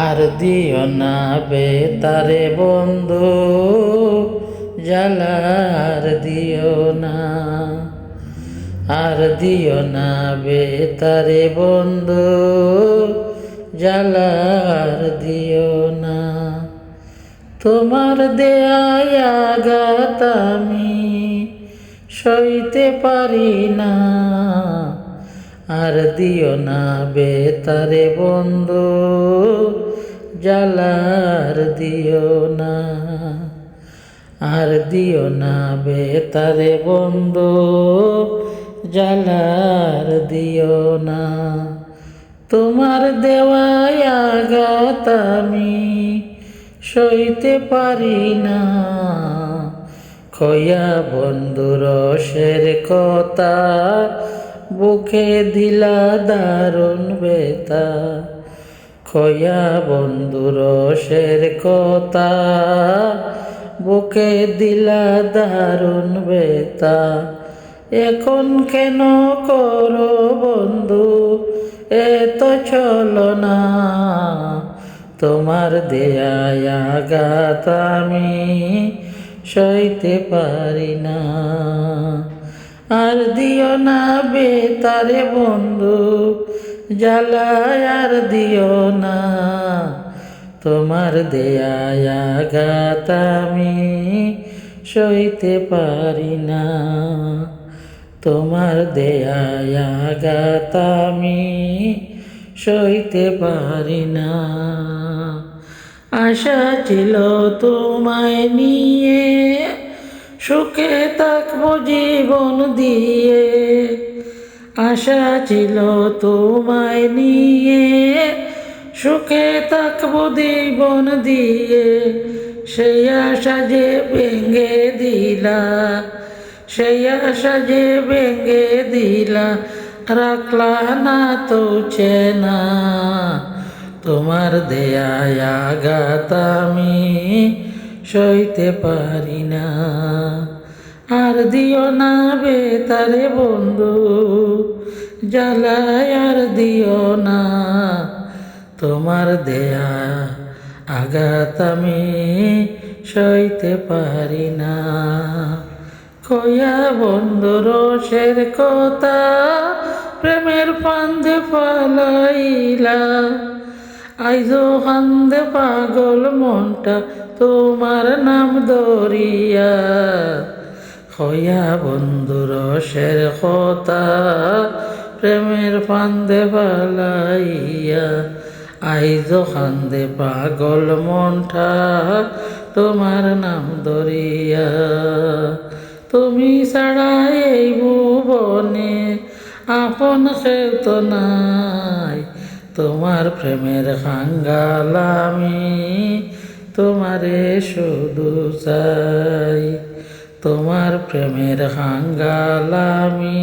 আর দিও না বেতারে বন্ধু জ্বালার দিও না, আর দিও না বেতারে বন্ধু জ্বালার দিও না। তোমার দেয়ায় আঘাত আমি সইতে পারি না, আর দিও না বেতারে বন্ধু জ্বালার দিও না, আর দিও না বেতারে বন্ধু জ্বালার দিও না। তোমার দেওয়ায় আঘাত আমি সইতে পারি না, খয়া বন্ধু রসের কথা বুকে দিলা দারুণ বেতা, খয়া বন্ধু রসের কথা বুকে দিলা দারুণ বেতা। এখন কেন করো বন্ধু এত ছলনা, তোমার দেয়ায় আঘাত আমি সইতে পারি না, আর দিও না বেতারে বন্ধু জ্বালায় আর দিও না। তোমার দেয়ায় আঘাত আমি সইতে পারি না, তোমার দেয়ায় আঘাত আমি সইতে পারি না। আশা ছিল তোমায় নিয়ে সুখে থাকবো জীবন দিয়ে, আশা ছিল তোমায় নিয়ে সুখে থাকবো জীবন দিয়ে, সেই আশা যে ভেঙে দিলা, সেই আশা যে ভেঙে দিলা, রাখলা না তো চেনা। তোমার দেয়ায় আঘাত আমি সইতে পারি না, আর দিও না বেতারে বন্ধু জ্বালায় আর দিও না। তোমার দেয়া আঘাত আমি সইতে পারি না, খয়া বন্ধু রসের কথা প্রেমের ফান্দে ফালাইলা, আইজো কান্দে পাগল মনটা তোমার নাম ধরিয়া। খয়া বন্ধু রসের কথা প্রেমের ফান্দে ফালাইয়া, আইজো কান্দে পাগল মনটা তোমার নাম ধরিয়া। তুমি ছাড়া এই ভুবনে আপন কেউ তো নাই, তোমার প্রেমের কাঙ্গাল আমি তোমারে শুধু চাই, তোমার প্রেমের কাঙ্গাল আমি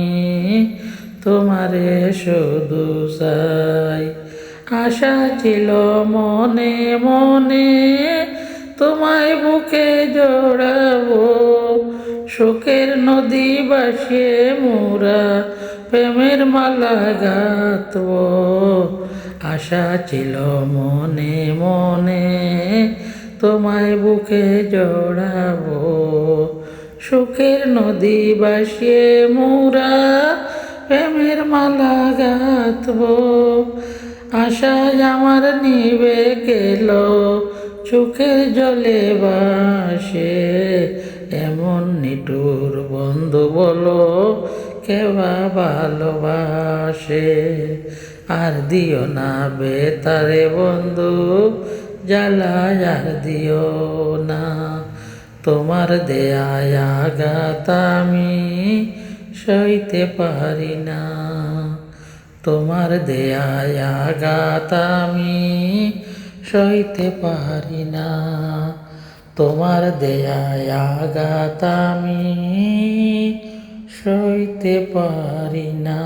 তোমারে শুধু চাই। আশা ছিল মনে মনে তোমায় বুকে জড়াবো, সুখের নদী বাসিয়ে মোরা প্রেমের মালা গাঁথবো। আশা ছিল মনে মনে তোমায় বুকে জড়াবো, সুখের নদী বাসিয়ে মোরা প্রেমের মালা গাঁথবো। আশায় আমার নিবে গেল চোখের জলে বাসে, এমন নিটুর বন্ধু বলো কেবা ভালোবাসে। আর দিও না বেতারে বন্ধু জ্বালায় আর দিও না, তোমার দেয়ায় আঘাত আমি সইতে পারি না, তোমার দেয়ায় আঘাত আমি সইতে পারি না, তোমার দেয়ায় আঘাত আমি সইতে পারি না।